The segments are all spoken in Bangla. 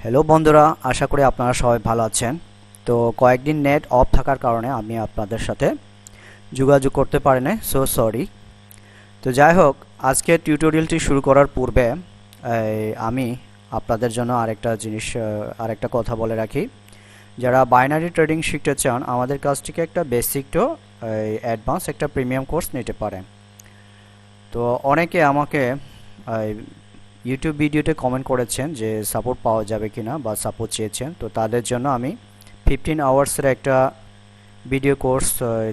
হ্যালো বন্ধুরা, আশা করি আপনারা সবাই ভালো আছেন। তো কয়েকদিন নেট অফ থাকার কারণে আমি আপনাদের সাথে যোগাযোগ করতে পারিনি, সো সরি। তো যাই হোক, আজকের টিউটোরিয়ালটি শুরু করার পূর্বে আমি আপনাদের জন্য আরেকটা কথা বলে রাখি। যারা বাইনারি ট্রেডিং শিখতে চান, আমাদের কাছ থেকে একটা বেসিক টু অ্যাডভান্স একটা প্রিমিয়াম কোর্স নিতে পারেন। তো অনেকে আমাকে ইউটিউব ভিডিওতে কমেন্ট করেছেন যে সাপোর্ট পাওয়া যাবে কিনা বা সাপোর্ট চেয়েছেন। তো তাদের জন্য আমি 15 আওয়ার্সের একটা ভিডিও কোর্স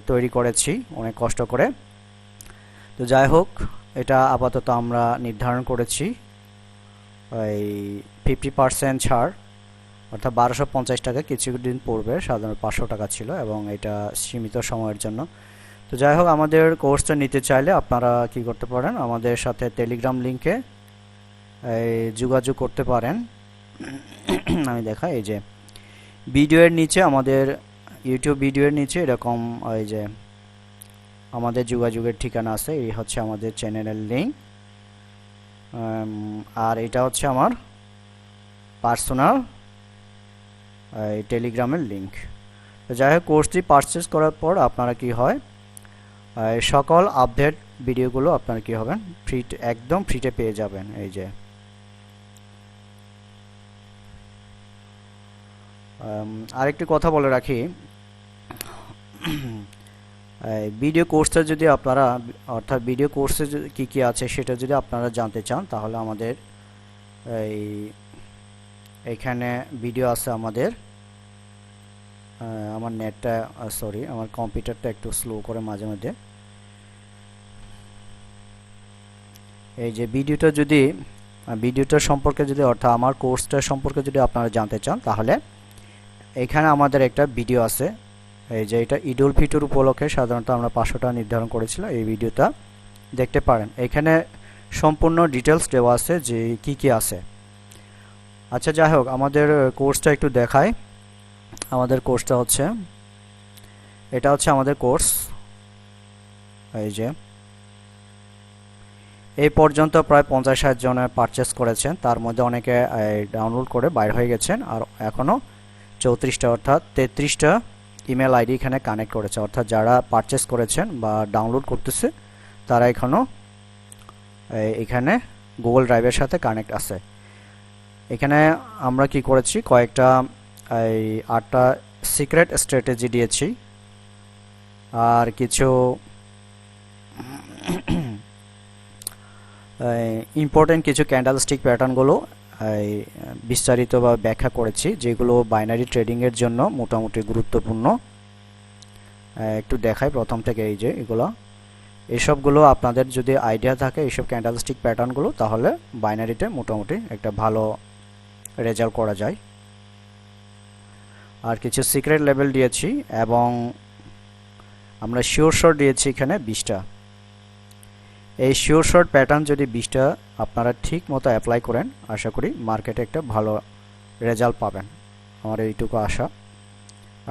তৈরি করেছি অনেক কষ্ট করে। তো যাই হোক, এটা আপাতত আমরা নির্ধারণ করেছি ওই 50% ছাড়, অর্থাৎ 1250 টাকা। কিছুদিন পূর্বে সাধারণত 500 টাকা ছিল এবং এটা সীমিত সময়ের জন্য। তো যাই হোক, আমাদের কোর্সটা নিতে চাইলে আপনারা কি করতে পারেন, আমাদের সাথে টেলিগ্রাম লিংকে যোগাযোগ করতে পারেন। আমি দেখাই, এই যে ভিডিওর নিচে, আমাদের ইউটিউব ভিডিওর নিচে এরকম ওই যে আমাদের যোগাযোগের ঠিকানা আছে। এই হচ্ছে আমাদের চ্যানেলের লিঙ্ক, আর এটা হচ্ছে আমার পার্সোনাল টেলিগ্রামের লিঙ্ক। তো যাই হোক, কোর্সটি পারচেস করার পর আপনারা কি হয়, সকল আপডেট ভিডিওগুলো আপনারা কি হবেন, একদম ফ্রিতে পেয়ে যাবেন। এই যে আরেকটি কথা বলে রাখি, ভিডিও কোর্সটা যদি আপনারা, অর্থাৎ ভিডিও কোর্সে কি কি আছে সেটা যদি আপনারা জানতে চান, তাহলে আমাদের এইখানে ভিডিও আছে। আমার নেটটা সরি, আমার কম্পিউটারটা একটু স্লো করে মাঝে মধ্যে। এই যে ভিডিওটা সম্পর্কে যদি, অর্থাৎ আমার কোর্সটা সম্পর্কে যদি আপনারা জানতে চান, তাহলে এখানে আমাদের একটা ভিডিও আছে। এই যে এটা ঈদ উল ফিতর উপলক্ষে সাধারণত আমরা 500 টাকা নির্ধারণ করেছিল, এই ভিডিওটা দেখতে পারেন। এখানে সম্পূর্ণ ডিটেলস দেওয়া আছে যে কি কি আছে। আচ্ছা, যাই হোক, আমাদের কোর্সটা একটু দেখায়। আমাদের কোর্সটা হচ্ছে, এটা হচ্ছে আমাদের কোর্স। এই যে এই পর্যন্ত প্রায় 50-60 জনে পারচেস করেছেন, তার মধ্যে অনেকে ডাউনলোড করে বাইর হয়ে গেছেন, আর এখনও 34টা অর্থাৎ 33টা ইমেল আইডি এখানে কানেক্ট করেছে। অর্থাৎ যারা পারচেস করেছেন বা ডাউনলোড করতেছে তারা এখানে গুগল ড্রাইভের সাথে কানেক্ট আছে। এখানে আমরা কি করেছি, কয়েকটা 8টা সিক্রেট স্ট্র্যাটেজি দিয়েছি, আর কিছু ইম্পর্টেন্ট কিছু ক্যান্ডেলস্টিক প্যাটার্নগুলো বিস্তারিত বা ব্যাখ্যা করেছি, যেগুলো বাইনারি ট্রেডিংয়ের জন্য মোটামুটি গুরুত্বপূর্ণ। একটু দেখাই প্রথম থেকে। এই যে এসবগুলো আপনাদের যদি আইডিয়া থাকে, এইসব ক্যান্ডেলস্টিক প্যাটার্নগুলো, তাহলে বাইনারিতে মোটামুটি একটা ভালো রেজাল্ট করা যায়। আর কিছু সিক্রেট লেভেল দিয়েছি, এবং আমরা শিওর শর্ট দিয়েছি এখানে 20টা। এই শিওর শর্ট প্যাটার্ন যদি 20টা আপনারা ঠিক মতো অ্যাপ্লাই করেন, আশা করি মার্কেটে একটা ভালো রেজাল্ট পাবেন, আমার এইটুকু আশা।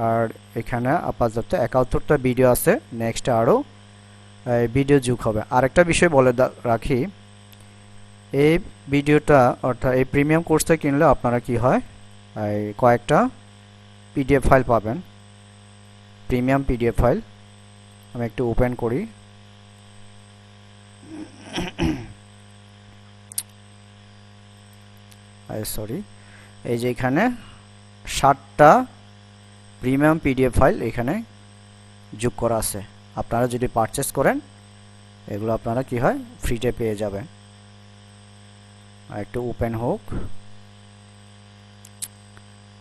আর এখানে আপাতত 71টা ভিডিও আছে, নেক্সট আরও ভিডিও যোগ হবে। আরেকটা বিষয় বলে রাখি, এই ভিডিওটা, অর্থাৎ এই প্রিমিয়াম কোর্সটা কিনলে আপনারা কি হয়, কয়েকটা পিডিএফ ফাইল পাবেন, প্রিমিয়াম পিডিএফ ফাইল। আমি একটু ওপেন করি। সরি, এই যে এখানে 60টা প্রিমিয়াম পিডিএফ ফাইল এখানে যোগ করা আছে। আপনারা যদি পারচেস করেন, এগুলো আপনারা কি হয়, ফ্রিতে পেয়ে যাবেন। একটু ওপেন হোক,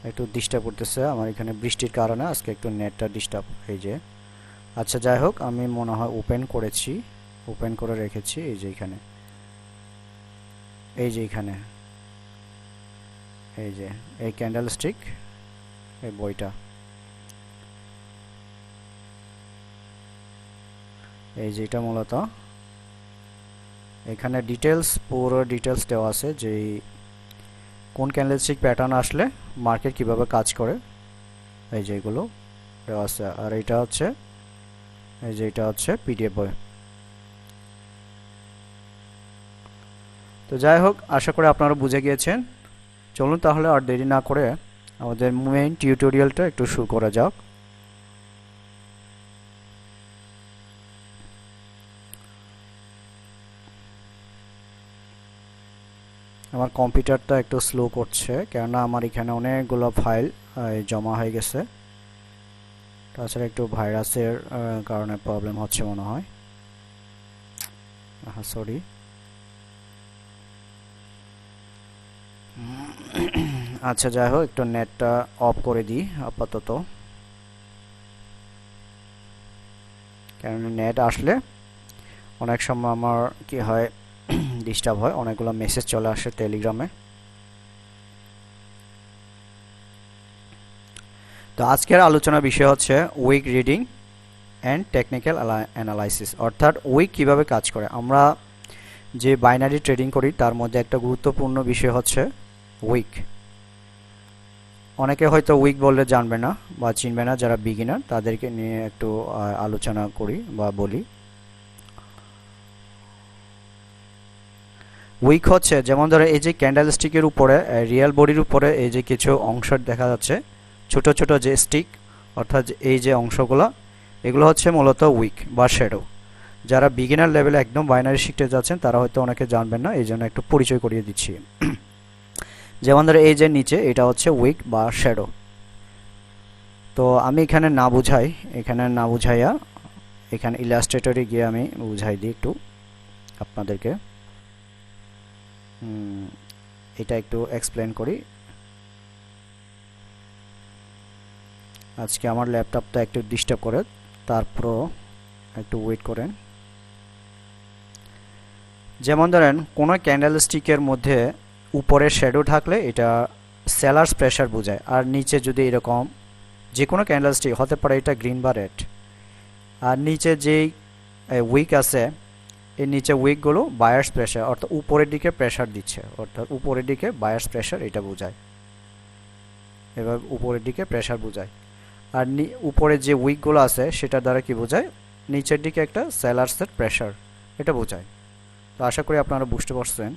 একটু ডিস্টার্ব করতেছে আমার এখানে বৃষ্টির কারণে, আজকে একটু নেটটা ডিস্টার্ব। এই যে আচ্ছা, যাই হোক, আমি মনে হয় ওপেন করেছি, ওপেন করে রেখেছি। এই যে এখানে, এই যে এখানে, এই যে এই ক্যান্ডেলস্টিক, এই বইটা, এই যে এটা মূলত এখানে ডিটেলস, পুরো ডিটেলস দেওয়া আছে যে কোন ক্যান্ডেলস্টিক প্যাটার্ন আসলে মার্কেট কিভাবে কাজ করে, এই যে এগুলো দেওয়া আছে। আর এটা হচ্ছে, এই যে এটা হচ্ছে পিডিএফ বই। তো যাই হোক, আশা করি আপনারা বুঝে গিয়েছেন চলুন তাহলে আর দেরি না করে আমাদের মেইন টিউটোরিয়ালটা একটু শুরু করা যাক। আমার কম্পিউটারটা একটু স্লো করছে, কেননা আমার এখানে অনেকগুলো ফাইল জমা হয়ে গেছে। তাছাড়া একটু ভাইরাসের কারণে প্রবলেম হচ্ছে মনে হয়। হ্যাঁ, সরি। আচ্ছা, যাই হোক, একটু নেটটা অফ করে দিই আপাতত, কারণ নেট আসলে অনেক সময় আমার কি হয়, ডিস্টার্ব হয়, অনেকগুলো মেসেজ চলে আসে টেলিগ্রামে। তো আজকের আলোচনার বিষয় হচ্ছে wick reading and technical analysis, অর্থাৎ উইক কিভাবে কাজ করে। আমরা যে বাইনারি ট্রেডিং করি তার মধ্যে একটা গুরুত্বপূর্ণ বিষয় হচ্ছে উইক। অনেকে হয়তো উইক বললে জানবে না বা চিনবে না, যারা বিগিনার তাদেরকে নিয়ে একটু আলোচনা করি বা বলি। উইক হচ্ছে, যেমন ধরো এই যে ক্যান্ডেলস্টিকের উপরে, রিয়েল বডির উপরে এই যে কিছু অংশ দেখা যাচ্ছে, ছোট ছোট যে স্টিক, অর্থাৎ এই যে অংশগুলো, এগুলো হচ্ছে মূলত উইক বা শ্যাডো। যারা বিগিনার লেভেলে একদম বাইনারি শিখতে যাচ্ছেন তারা হয়তো অনেকে জানবেন না, এই জন্য একটু পরিচয় করিয়ে দিচ্ছি। যেমন ধরো এই যে নিচে, এটা হচ্ছে উইক বা শ্যাডো। তো আমি এখানে না বুঝাইয়া এখানে ইলাস্ট্রেটরে গিয়ে আমি বুঝাই দিই একটু আপনাদেরকে। এটা একটু এক্সপ্লেন করি। আজকে আমার ল্যাপটপটা একটু ডিস্টার্ব করে, তারপরও একটু ওয়েট করেন। যেমন ধরেন কোনো ক্যান্ডেল স্টিকের মধ্যে উপরে শ্যাডো থাকলে এটা সেলার্স প্রেশার বোঝায়, আর নিচে যদি এরকম যে কোনো ক্যান্ডেল স্টিক হতে পারে, এটা গ্রিন বা রেড, আর নিচে যেই উইক আছে, এর নিচে উইকগুলো বায়ার্স প্রেশার, অর্থাৎ উপরের দিকে প্রেশার দিচ্ছে, অর্থাৎ উপরের দিকে বায়ার্স প্রেশার এটা বোঝায়। এবার উপরের দিকে প্রেশার বোঝায়। আর উপরে যে উইকগুলো আছে সেটা দ্বারা কি বোঝায়, নিচের দিকে একটা সেলার্সের প্রেশার এটা বোঝায়। তো আশা করি আপনারা বুঝতে পারছেন।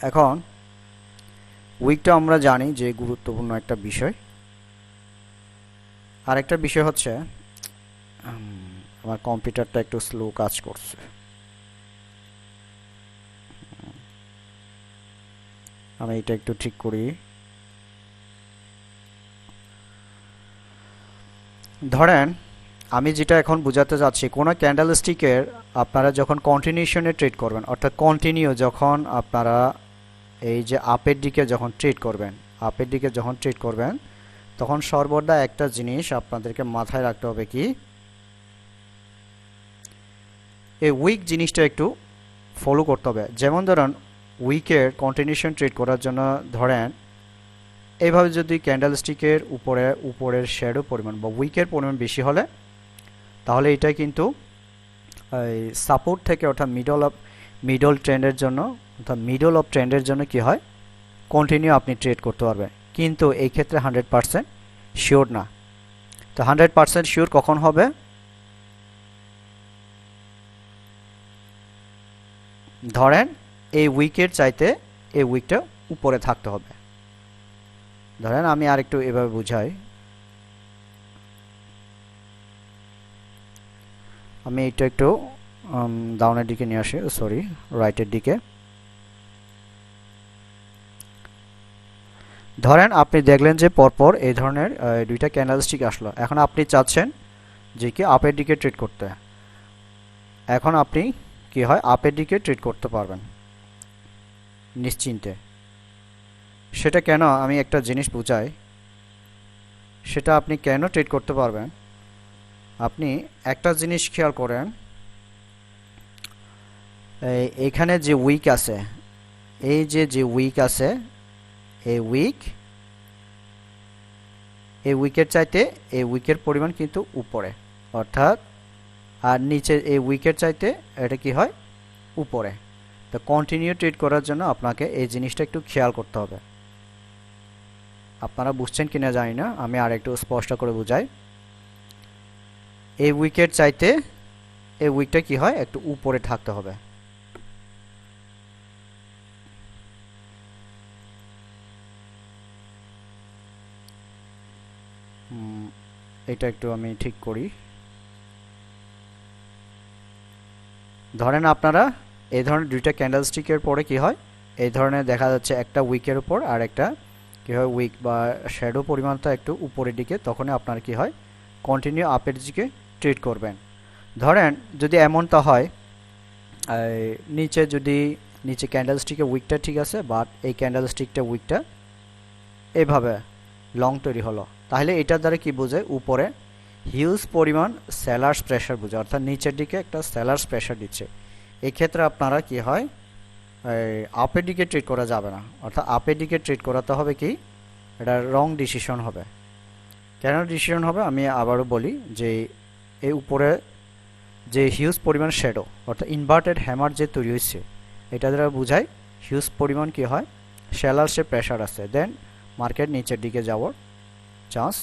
এখন উইকটা আমরা জানি যে গুরুত্বপূর্ণ একটা বিষয়। আরেকটা বিষয় হচ্ছে, আমার কম্পিউটারটা একটু স্লো কাজ করছে। আমি এটা একটু ঠিক করি। ধরেন আমি যেটা এখন বোঝাতে যাচ্ছি, কোনো ক্যান্ডেল স্টিকের আপনারা যখন কন্টিনিউশনে ট্রেড করবেন, অর্থাৎ কন্টিনিউ যখন আপনারা এই যে আপের দিকে যখন ট্রেড করবেন, তখন সর্বদা একটা জিনিস আপনাদেরকে মাথায় রাখতে হবে, কি এই উইক জিনিসটা একটু ফলো করতে হবে। যেমন ধরুন উইকের কন্টিনিউশন ট্রেড করার জন্য ধরেন এইভাবে যদি ক্যান্ডেল স্টিকের উপরের শ্যাডো পরিমাণ বা উইকের পরিমাণ বেশি হলে, তাহলে এটা কিন্তু সাপোর্ট থেকে, অর্থাৎ মিডল অফ ট্রেন্ডের জন্য কি হয়, কন্টিনিউ আপনি ট্রেড করতে পারবেন। কিন্তু এই ক্ষেত্রে 100% শিওর না। তো 100% শিওর কখন হবে, ধরেন এই উইকের চাইতে এই উইকটা উপরে থাকতে হবে। ধরেন আমি আরেকটু এভাবে বুঝাই, আমি এটা একটু ডাউনের দিকে নিয়ে আসি, সরি রাইটের দিকে। ধরেন আপনি দেখলেন যে পরপর এই ধরনের দুইটা ক্যান্ডেলস্টিক আসলো। এখন আপনি চাচ্ছেন যে কি আপের দিকে ট্রেড করতে। এখন আপনি কি হয়, আপের দিকে ট্রেড করতে পারবেন নিশ্চিন্তে। সেটা কেন, আমি একটা জিনিস বুঝাই, সেটা আপনি কেন ট্রেড করতে পারবেন। আপনি একটা জিনিস খেয়াল করেন, এখানে যে উইক আছে, এই যে উইক আছে, এই উইকের চাইতে এই উইকের পরিমাণ কিন্তু উপরে, অর্থাৎ আর নিচে এই উইকের চাইতে এটা কি হয়, উপরে। তো কন্টিনিউ ট্রেড করার জন্য আপনাকে এই জিনিসটা একটু খেয়াল করতে হবে। আপনারা বুঝছেন কিনা জানি না, আমি আর একটু স্পষ্ট করে বুঝাই। এই উইকের চাইতে এই উইকটা কি হয়, একটু উপরে থাকতে হবে। এটা একটু আমি ঠিক করি। ধরেন আপনারা এই ধরনের দুইটা ক্যান্ডেলস্টিকের পরে কি হয়, এই ধরনের দেখা যাচ্ছে একটা উইকের উপর আর একটা কি হয় উইক বা শ্যাডো পরিমাণটা একটু উপরের দিকে, তখনই আপনার কি হয় কন্টিনিউ আপের দিকে ট্রেড করবেন। ধরেন যদি এমনটা হয় নিচে ক্যান্ডেলস্টিকের উইকটা ঠিক আছে, বাট এই ক্যান্ডেলস্টিকটা উইকটা এভাবে লং তৈরি হলো, তাহলে এটার দ্বারা কি বোঝায়, উপরে হিউজ পরিমাণ সেলার্স প্রেশার বোঝায়, অর্থাৎ নিচের দিকে একটা সেলার্স প্রেশার দিচ্ছে। এই ক্ষেত্রে আপনারা কি হয় আপের দিকে ট্রেড করা যাবে না, অর্থাৎ আপের দিকে ট্রেড করাতে হবে কি, এটা রং ডিসিশন হবে। কেন ডিসিশন হবে আমি আবারও বলি, যে এই উপরে যে হিউজ পরিমাণ শ্যাডো অর্থাৎ ইনভার্টেড হ্যামার যে তৈরি হয়েছে, এটা দ্বারা বোঝায় হিউজ পরিমাণ কি হয় সেলার্সে প্রেশার আছে, দেন মার্কেট নিচের দিকে যাওয়ার চান্স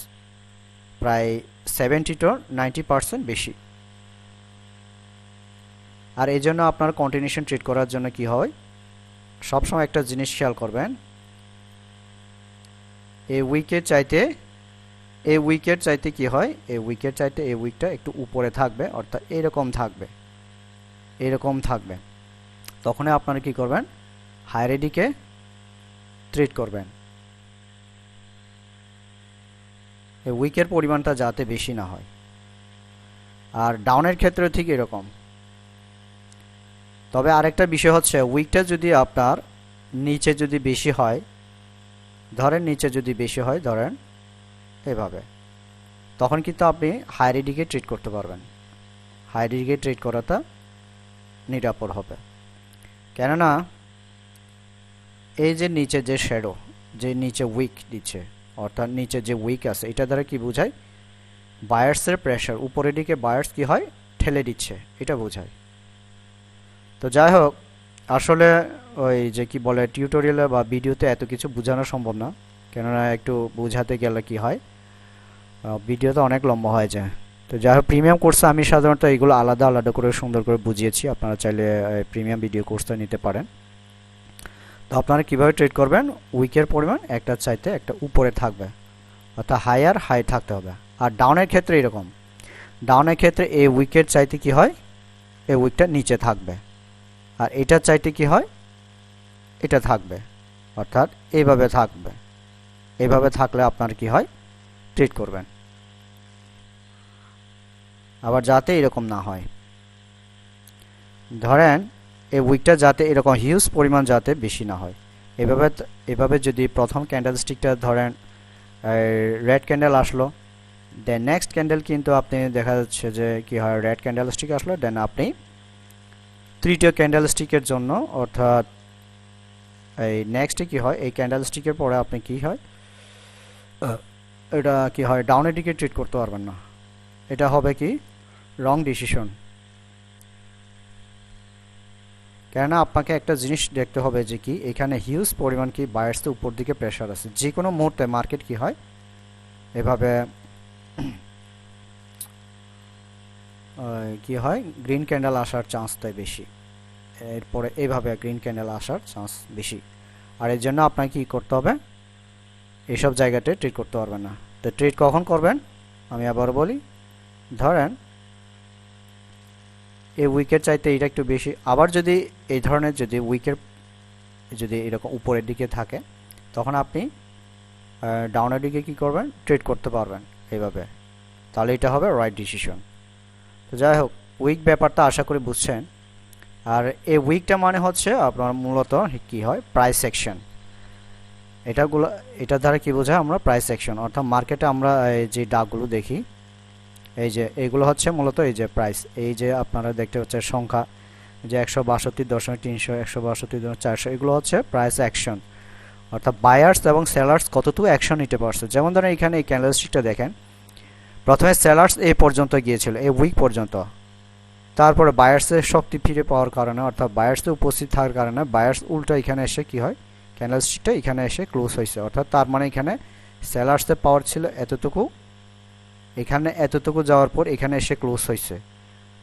প্রায় 70-90% বেশি। আর এই জন্য আপনার কন্টিনিউশন ট্রেড করার জন্য কি হয়, সবসময় একটা জিনিস খেয়াল করবেন, এই উইকের চাইতে কি হয়, এই উইকের চাইতে এই উইকটা একটু উপরে থাকবে, অর্থাৎ এরকম থাকবে, তখনই আপনারা কি করবেন হায়ারের দিকে ট্রেড করবেন, এই উইকের পরিমাণটা যাতে বেশি না হয়। আর ডাউনের ক্ষেত্রে ঠিক এরকম। তবে আরেকটা বিষয় হচ্ছে, উইকটা যদি আপনার নিচে যদি বেশি হয়, ধরেন এভাবে, তখন কিন্তু আপনি হায়ারের দিকে ট্রেড করতে পারবেন, হায়ারের দিকে ট্রেড করাটা নিরাপদ হবে। কেননা এই যে নিচে যে শ্যাডো, যে নিচে উইক দিচ্ছে, অর্থাৎ নিচে যে উইক আছে, এটা দ্বারা কি বোঝায় বায়ার্সের প্রেশার, উপরের দিকে বায়ার্স কি হয় ঠেলে দিচ্ছে, এটা বোঝায়। তো যাই হোক, আসলে ওই যে কি বলে টিউটোরিয়ালে বা ভিডিওতে এত কিছু বোঝানো সম্ভব না, কেননা একটু বোঝাতে গেলে কি হয় ভিডিওতে অনেক লম্বা হয়ে যায়। তো যাই হোক, প্রিমিয়াম কোর্সে আমি সাধারণত এগুলো আলাদা করে সুন্দর করে বুঝিয়েছি, আপনারা চাইলে প্রিমিয়াম ভিডিও কোর্সটা নিতে পারেন। তো আপনারা কীভাবে ট্রেড করবেন, উইকের পরিমাণ একটা চাইতে একটা উপরে থাকবে, অর্থাৎ হাই থাকতে হবে। আর ডাউনের ক্ষেত্রে এরকম, ডাউনের ক্ষেত্রে এই উইকের চাইতে কি হয় এই উইকটা নিচে থাকবে, আর এটার চাইতে কি হয় এটা থাকবে, অর্থাৎ এইভাবে থাকবে। এইভাবে থাকলে আপনার কি হয় ট্রেড করবেন। আবার যাতে এরকম না হয়, ধরেন এই উইকটা যাতে এরকম হিউজ পরিমাণ যাতে বেশি না হয়, এভাবে যদি প্রথম ক্যান্ডেলস্টিকটা ধরেন রেড ক্যান্ডেল আসলো, দেন নেক্সট ক্যান্ডেল কিন্তু আপনি দেখা যাচ্ছে যে কি হয় রেড ক্যান্ডেলস্টিক আসলো, দেন আপনি তৃতীয় ক্যান্ডেলস্টিকের জন্য, অর্থাৎ এই নেক্সটে কি হয় এই ক্যান্ডেলস্টিকের পরে আপনি কি হয় এটা কি হয় ডাউনের দিকে ট্রেড করতে পারবেন না, এটা হবে কি রং ডিসিশন। কেননা আপনাকে একটা জিনিস দেখতে হবে যে কি এখানে হিউজ পরিমাণ কি বায়ার্সের উপর দিকে প্রেশার আছে, যে কোনো মুহূর্তে মার্কেট কি হয় এভাবে কি হয় গ্রিন ক্যান্ডেল আসার চান্সটাই বেশি, এরপরে এইভাবে গ্রিন ক্যান্ডেল আসার চান্স বেশি। আর এর জন্য আপনাকে কি করতে হবে, এইসব জায়গাতে ট্রেড করতে পারবেন না। তো ট্রেড কখন করবেন আমি আবার বলি, ধরেন এই উইকের চাইতে এটা একটু বেশি, আবার যদি এই ধরনের যদি উইকের যদি এরকম উপরের দিকে থাকে, তখন আপনি ডাউনের দিকে কি করবেন ট্রেড করতে পারবেন এইভাবে, তাহলে এটা হবে রাইট ডিসিশন। তো যাই হোক, উইক ব্যাপারটা আশা করি বুঝছেন। আর এই উইকটা মানে হচ্ছে আপনার মূলত কি হয় প্রাইস অ্যাকশন, এটা দ্বারা কি বোঝায় আমরা প্রাইস অ্যাকশন, অর্থাৎ মার্কেটে আমরা যে ডাকগুলো দেখি, এই যে এইগুলো হচ্ছে মূলত এই যে প্রাইস, এই যে আপনারা দেখতে পাচ্ছেন সংখ্যা যে 162.300 162.400, এগুলো হচ্ছে প্রাইস অ্যাকশন, অর্থাৎ বায়ার্স এবং সেলার্স কতটুকু অ্যাকশন নিতে পারছে। যেমন ধরেন এখানে এই ক্যান্ডেলস্টিকটা দেখেন, প্রথমে সেলার্স এই পর্যন্ত গিয়েছিল, এই উইক পর্যন্ত, তারপরে বায়ার্সের শক্তি ফিরে পাওয়ার কারণে অর্থাৎ বায়ার্সের উপস্থিত থাকার কারণে বায়ার্স উল্টো এখানে এসে কি হয় ক্যান্ডেলস্টিকটা এখানে এসে ক্লোজ হয়েছে, অর্থাৎ তার মানে এখানে সেলার্সের পাওয়ার ছিল এতটুকু, এখানে এতটুকু যাওয়ার পর এখানে এসে ক্লোজ হয়েছে,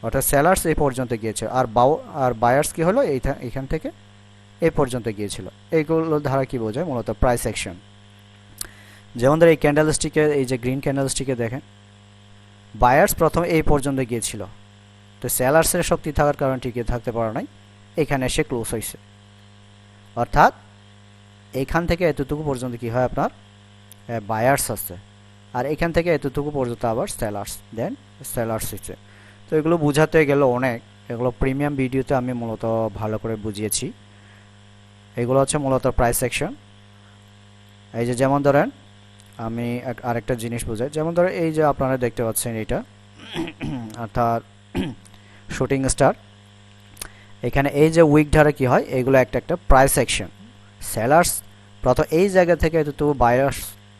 অর্থাৎ সেলার্স এই পর্যন্ত গিয়েছে, আর বায়ার্স কি হলো এখান থেকে এই পর্যন্ত গিয়েছিল। এইগুলো ধারা কি বোঝায় মূলত প্রাইস অ্যাকশন। যেমন ধর এই ক্যান্ডেলস্টিকে এই যে গ্রিন ক্যান্ডেলস্টিকে দেখেন, বায়ার্স প্রথম এই পর্যন্ত গিয়েছিল, তো সেলার্সের শক্তি থাকার কারণে টিকে থাকতে পারে নাই, এখানে এসে ক্লোজ হয়েছে। অর্থাৎ এখান থেকে এতটুকু পর্যন্ত কি হয় আপনার বায়ার্স আছে, আর এখান থেকে এতটুকু পর্যন্ত আবার সেলার্স, দেন সেলার্স হচ্ছে। তো এগুলো বোঝাতে গেলে অনেক, এগুলো প্রিমিয়াম ভিডিওতে আমি মূলত ভালো করে বুঝিয়েছি। এগুলো হচ্ছে মূলত প্রাইস সেকশন। এই যে যেমন ধরেন আমি আরেকটা জিনিস বোঝাই, যেমন ধরেন এই যে আপনারা দেখতে পাচ্ছেন এটা অর্থাৎ শুটিং স্টার, এখানে এই যে উইক ধারে কি হয়, এগুলো একটা একটা প্রাইস অ্যাকশন। সেলার্স প্রথম এই জায়গা থেকে তো বায়ার্স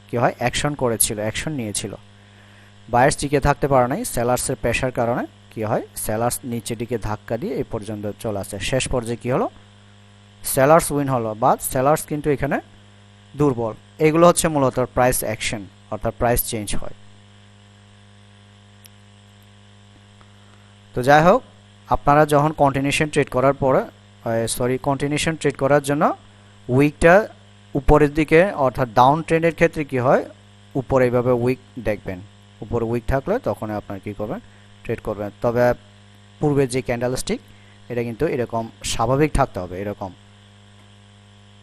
কি হয় অ্যাকশন করেছিল, অ্যাকশন নিয়েছিল, বায়ার্স টিকে থাকতে পারে নাই, সেলার্সের প্রেশার কারণে কি হয়, সেলার্স নিচের দিকে ধাক্কা দিয়ে এই পর্যন্ত চলে আসে। শেষ পর্যায়ে কি হলো, সেলার্স উইন হলো, বাট সেলার্স কিন্তু এখানে দুর্বল। এগুলো হচ্ছে মূলত প্রাইস অ্যাকশন, অর্থাৎ প্রাইস চেঞ্জ হয়। তো যাই হোক, আপনারা যখন কন্টিনিউশন ট্রেড করার পরে কন্টিনিউশন ট্রেড করার জন্য উইকটা উপরের দিকে, অর্থাৎ ডাউন ট্রেন্ডের ক্ষেত্রে কি হয়, উপরে এইভাবে উইক দেখবেন, উপরে উইক থাকলে তখন আপনার কি করবেন, ট্রেড করবেন। তবে পূর্বের যে ক্যান্ডেলস্টিক এটা কিন্তু এরকম স্বাভাবিক থাকতে হবে এরকম,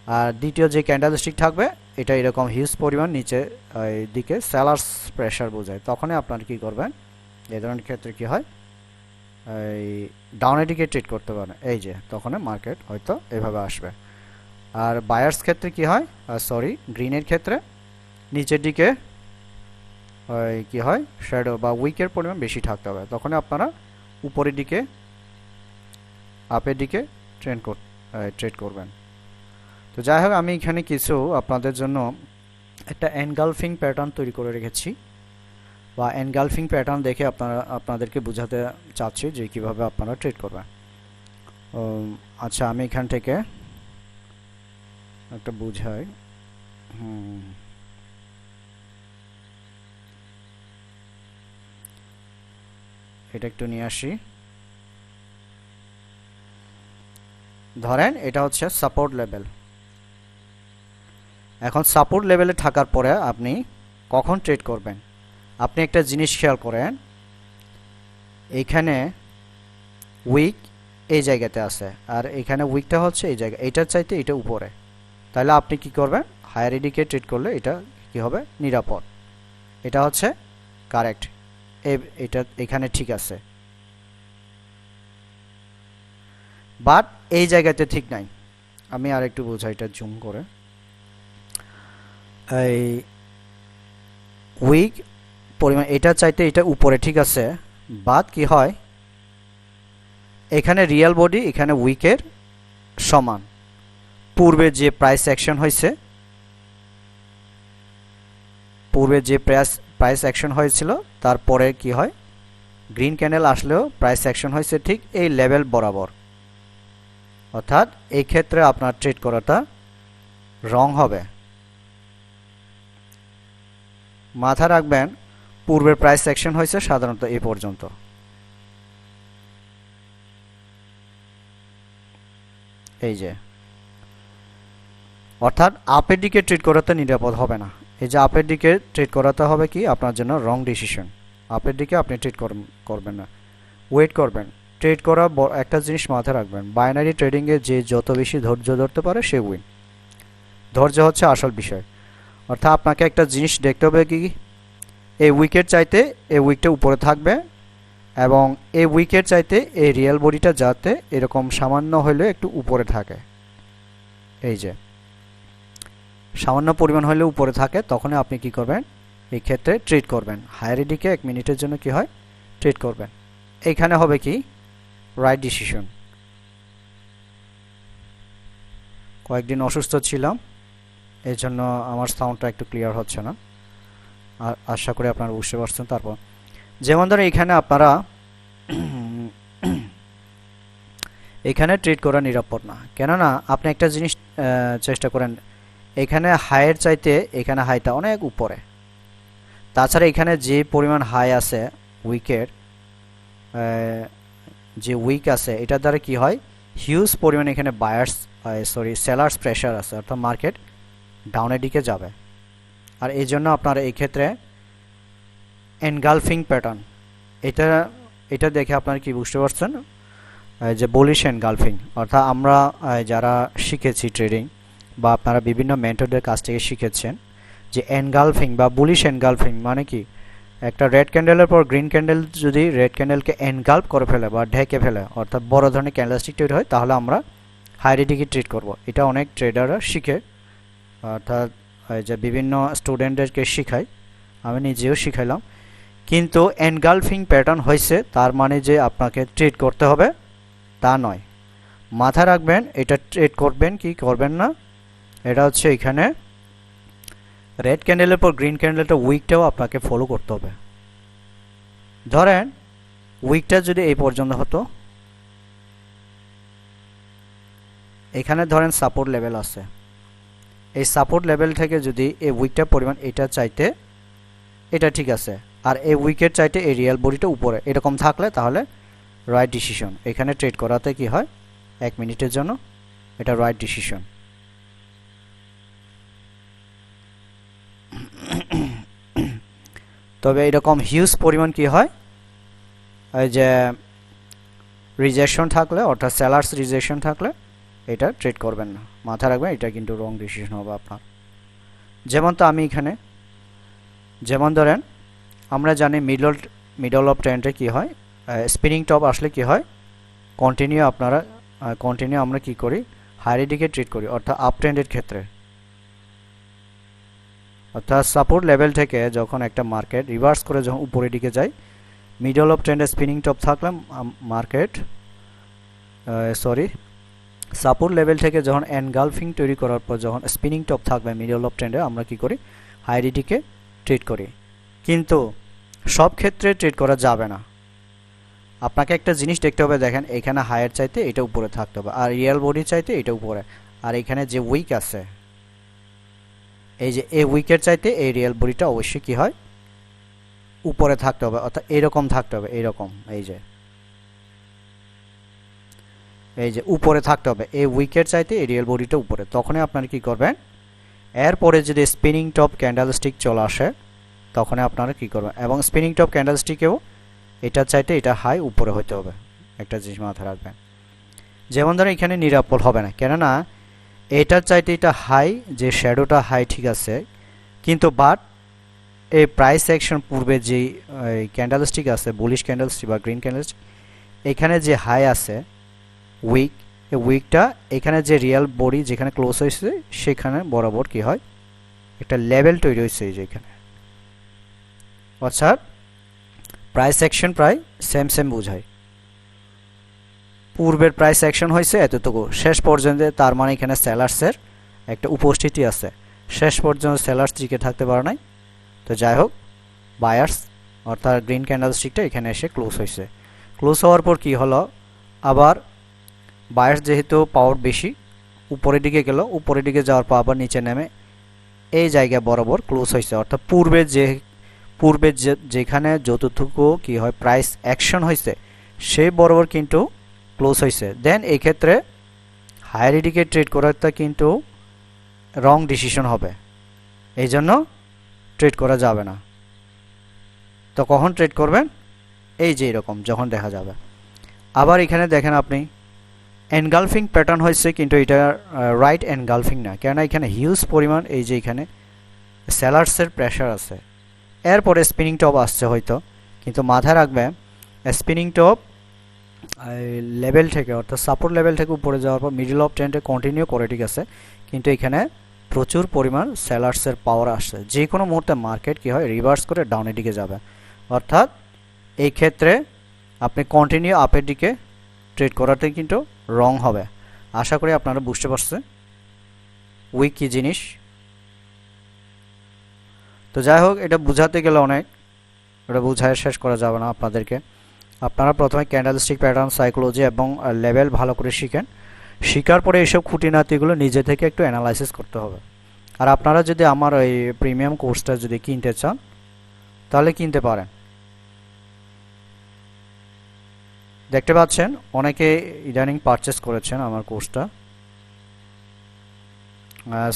আর দ্বিতীয় যে ক্যান্ডেলস্টিক থাকবে এটা এরকম হিউজ পরিমাণ নিচে দিকে সেলার্স প্রেশার বোঝায়, তখনই আপনার কি করবেন, এই ধরনের ক্ষেত্রে কি হয়, এই ডাউনের দিকে ট্রেড করতে পারেন, এই যে তখন মার্কেট হয়তো এভাবে আসবে। আর বায়ার্স ক্ষেত্রে কি হয়, গ্রিনের ক্ষেত্রে নিচের দিকে কি হয়, শ্যাডো বা উইকের পরিমাণ বেশি থাকতে হবে, তখন আপনারা উপরের দিকে আপের দিকে ট্রেড করবেন। তো যাই হোক, আমি এখানে কিছু আপনাদের জন্য একটা এনগালফিং প্যাটার্ন তৈরি করে রেখেছি, বা এনগালফিং প্যাটার্ন দেখে আপনাদেরকে বোঝাতে চাচ্ছি যে কিভাবে আপনারা ট্রেড করবেন। আচ্ছা, আমি এখান থেকে একটা বুঝাই। এটা একটু নিয়ে আসি। ধরেন এটা হচ্ছে সাপোর্ট লেভেল। এখন সাপোর্ট লেভেলে থাকার পরে আপনি কখন ট্রেড করবেন, আপনি একটা জিনিস খেয়াল করেন, এইখানে উইক এই জায়গাতে আছে, আর এখানে উইকটা হচ্ছে এই জায়গা, এটার চাইতে এটা উপরে, তাহলে আপনি কি করবেন, হায়ার এডিকে ট্রেড করলে এটা কি হবে, নিরাপদ, এটা হচ্ছে কারেক্ট, এটা এখানে ঠিক আছে, বাট এই জায়গাতে ঠিক নাই। আমি আর একটু বোঝাই, এটা জুম করে, এই উইক পরিমাণ এটা চাইতে এটা উপরে ঠিক আছে, বাট কি হয়, এখানে রিয়েল বডি এখানে উইকের সমান, পূর্বে যে প্রাইস অ্যাকশন হয়েছে, পূর্বে যে প্রাইস অ্যাকশন হয়েছিল তারপরে কি হয়, গ্রিন ক্যান্ডেল আসলেও প্রাইস অ্যাকশন হয়েছে ঠিক এই লেভেল বরাবর, অর্থাৎ এই ক্ষেত্রে আপনার ট্রেড করাটা রং হবে। মাথা রাখবেন, পূর্বের প্রাইস অ্যাকশন হয়েছে সাধারণত এই পর্যন্ত, এই যে, অর্থাৎ আপের দিকে ট্রেড করাতে নিরাপদ হবে না। এই যে আপের দিকে ট্রেড করাতে হবে কি আপনার জন্য রং ডিসিশন, আপের দিকে আপনি ট্রেড করবেন না, ওয়েট করবেন। ট্রেড করা একটা জিনিস মাথায় রাখবেন, বাইনারি ট্রেডিংয়ে যে যত বেশি ধৈর্য ধরতে পারে সে উইন, ধৈর্য হচ্ছে আসল বিষয়। অর্থাৎ আপনাকে একটা জিনিস দেখতে হবে কি, এই উইকেট চাইতে এই উইকটা উপরে থাকবে, এবং এই উইকেট চাইতে এই রিয়েল বডিটা যাতে এরকম সামান্য হলেও একটু উপরে থাকে, এই যে সামান্য পরিমাণ হলেও উপরে থাকে, তখনই আপনি কি করবেন, এই ক্ষেত্রে ট্রেড করবেন, হায়ার এডিকে 1 মিনিটের জন্য কি হয়, ট্রেড করবেন। এইখানে হবে কি রাইট ডিসিশন। কয়েকদিন অসুস্থ ছিলাম, এই জন্য আমার সাউন্ডটা একটু ক্লিয়ার হচ্ছে না, আর আশা করি আপনারা বুঝতে পারছেন। তারপর যেমন ধরো এখানে আপনারা এখানে ট্রেড করা নিরাপদ না, কেননা আপনি একটা জিনিস চেষ্টা করেন, এখানে হাইয়ের চাইতে এখানে হাইটা অনেক উপরে, তাছাড়া এখানে যে পরিমাণ হাই আছে উইকের, যে উইক আছে এটার দ্বারা কি হয়, হিউজ পরিমাণে এখানে সেলার্স প্রেশার আছে, অর্থাৎ মার্কেট ডাউনের দিকে যাবে। আর এই জন্য আপনার এই ক্ষেত্রে এনগালফিং প্যাটার্ন, এটা এটা দেখে আপনারা কি বুঝতে পারছেন যে বুলিশ এনগালফিং, অর্থাৎ আমরা যারা শিখেছি ট্রেডিং বা আপনারা বিভিন্ন মেন্টরদের কাছ থেকে শিখেছেন যে এনগালফিং বা বুলিশ এনগালফিং মানে কি, একটা রেড ক্যান্ডেলের পর গ্রিন ক্যান্ডেল যদি রেড ক্যান্ডেলকে এনগাল্প করে ফেলে বা ঢেকে ফেলে, অর্থাৎ বড় ধরনের ক্যান্ডেলস্টিক তৈরি হয়, তাহলে আমরা হাই রিস্কে ট্রেড করব। এটা অনেক ট্রেডাররা শিখে, অর্থাৎ যে বিভিন্ন স্টুডেন্টদেরকে শিখাই, আমি নিজেও শিখাইলাম। কিন্তু এনগালফিং প্যাটার্ন হয়েছে তার মানে যে আপনাকে ট্রেড করতে হবে তা নয়। মাথা রাখবেন এটা ট্রেড করবেন কি করবেন না, এটা হচ্ছে এখানে রেড ক্যান্ডেলের পর গ্রিন ক্যান্ডেলটা উইকটাও আপনাকে ফলো করতে হবে। ধরেন উইকটা যদি এই পর্যন্ত হতো, এখানে ধরেন সাপোর্ট লেভেল আছে, এই সাপোর্ট লেভেল থেকে যদি এই উইকটার পরিমাণ এটা চাইতে এটা ঠিক আছে, আর এই উইকের চাইতে এই রিয়েল বডিটা উপরে এরকম থাকলে তাহলে রাইট ডিসিশন। এখানে ট্রেড করাতে কি হয়, 1 মিনিটের জন্য এটা রাইট ডিসিশন। তবে এরকম হিউজ পরিমাণ কি হয়, এই যে রিজেকশন থাকলে, অর্থাৎ সেলার্স রিজেকশন থাকলে এটা ট্রেড করবেন না, মাথা রাখবেন, এটা কিন্তু রং ডিসিশন হবে আপনার। যেমন তো আমি এখানে যেমন ধরেন আমরা জানি মিডল অফ ট্রেন্ডে কি হয়, স্পিনিং টপ আসলে কি হয়, কন্টিনিউ আমরা কি করি, হাইয়ের দিকে ট্রেড করি, অর্থাৎ আপ ট্রেন্ডের ক্ষেত্রে। অর্থাৎ সাপোর্ট লেভেল থেকে যখন একটা মার্কেট রিভার্স করে যখন উপরের দিকে যায়, মিডল অফ ট্রেন্ডে স্পিনিং টপ থাকলে মার্কেট সাপোর্ট লেভেল থেকে যখন এনগালফিং তৈরি করার পর যখন স্পিনিং টপ থাকবে মিডল অফ ট্রেন্ডে, আমরা কি করি, হাইয়ের দিকে ট্রেড করি। কিন্তু সব ক্ষেত্রে ট্রেড করা যাবে না। আপনাকে একটা জিনিস দেখতে হবে, দেখেন এখানে হায়ার চাইতে এটা উপরে থাকতে হবে, আর রিয়েল বডি চাইতে এটা উপরে, আর এখানে যে উইক আছে, এই যে এই উইকের চাইতে এই রিয়েল বডিটা অবশ্যই কি হয়, উপরে থাকতে হবে, অর্থাৎ এরকম থাকতে হবে, এইরকম এই যে উপরে থাকতে হবে, এই উইকের চাইতে এই রিয়েল বডিটা উপরে। তখনই আপনারা কি করবেন, এরপরে যদি স্পিনিং টপ ক্যান্ডেলস্টিক চলে আসে তখনই আপনারা কি করবেন, এবং স্পিনিং টপ ক্যান্ডেলস্টিকেও এটা চাইতে এটা হাই উপরে হতে হবে, একটা জিনিস মাথায় রাখবেন। যেমন ধরেন এখানে নিরাপদ হবে না, কেননা এটার চাইতে এটা হাই, যে শ্যাডোটা হাই ঠিক আছে, কিন্তু বাট এই প্রাইস অ্যাকশন পূর্বে যে ক্যান্ডেলস্টিক আছে, বুলিশ ক্যান্ডেলস্টিক বা গ্রিন ক্যান্ডেলস্টিক, এখানে যে হাই আছে উইক, এই উইকটা এখানে যে রিয়েল বডি যেখানে ক্লোজ হয়েছে সেখানে বরাবর কি হয়, একটা লেভেল তৈরি হয়েছে এই যে এখানে। অর্থাৎ প্রাইস অ্যাকশন প্রায় সেম বোঝায়, পূর্বের প্রাইস অ্যাকশন হয়েছে এতটুকু শেষ পর্যন্ত, তার মানে এখানে সেলার্সের একটা উপস্থিতি আছে, শেষ পর্যন্ত সেলার্স টিকে থাকতে পারে নাই। তো যাই হোক, বায়ার্স অর্থাৎ গ্রিন ক্যান্ডেলস্টিকটা এখানে এসে ক্লোজ হয়েছে, ক্লোজ হওয়ার পর কি হলো, আবার বায়ার্স যেহেতু পাওয়ার বেশি উপরের দিকে গেল, উপরের দিকে যাওয়ার পর আবার নিচে নেমে এই জায়গায় বরাবর ক্লোজ হয়েছে, অর্থাৎ পূর্বে যেখানে যতটুকু কি হয় প্রাইস অ্যাকশন হয়েছে সেই বরাবর কিন্তু ক্লোজ হয়েছে। দেন এই ক্ষেত্রে হায়ার দিকে ট্রেড করাটা কিন্তু রং ডিসিশন হবে, এই জন্য ট্রেড করা যাবে না। তো কখন ট্রেড করবেন, এই যে এরকম যখন দেখা যাবে। আবার এখানে দেখেন আপনি এনগালফিং প্যাটার্ন হয়েছে, কিন্তু এটা রাইট এনগালফিং না, কেননা এখানে হিউজ পরিমাণ এই যে এখানে সেলার্সের প্রেশার আছে। এরপরে স্পিনিং টপ আসছে হয়তো, কিন্তু মাথায় রাখবেন স্পিনিং টপ লেভেল থেকে, অর্থাৎ সাপোর্ট লেভেল থেকে উপরে যাওয়ার পর মিডল অফ ট্রেন্ডে কন্টিনিউ করে ঠিক আছে, কিন্তু এখানে প্রচুর পরিমাণ সেলার্সের পাওয়ার আসছে, যে কোনো মুহূর্তে মার্কেট কি হয় রিভার্স করে ডাউনের দিকে যাবে। অর্থাৎ এই ক্ষেত্রে আপনি কন্টিনিউ আপের দিকে ট্রেড করাতে কিন্তু রং হবে। আশা করি আপনারা বুঝতে পারছেন উইক কী জিনিস। তো যাই হোক, এটা বুঝাতে গেলে অনেক, এটা বুঝায় শেষ করা যাবে না আপনাদেরকে। আপনারা প্রথমে ক্যান্ডেলস্টিক প্যাটার্ন, সাইকোলজি এবং লেভেল ভালো করে শিখেন, শেখার পরে এইসব খুঁটিনাতিগুলো নিজে থেকে একটু অ্যানালাইসিস করতে হবে। আর আপনারা যদি আমার এই প্রিমিয়াম কোর্সটা যদি কিনতে চান তাহলে কিনতে পারেন। দেখতে পাচ্ছেন অনেকে ইদানিং পারচেস করেছেন আমার কোর্সটা।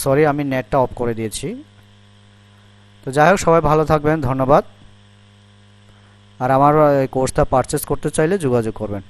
সরি, আমি নেটটা অফ করে দিয়েছি। তো যাই হোক, সবাই ভালো থাকবেন, ধন্যবাদ। আর আমার এই কোর্সটা পারচেস করতে চাইলে যোগাযোগ করবেন।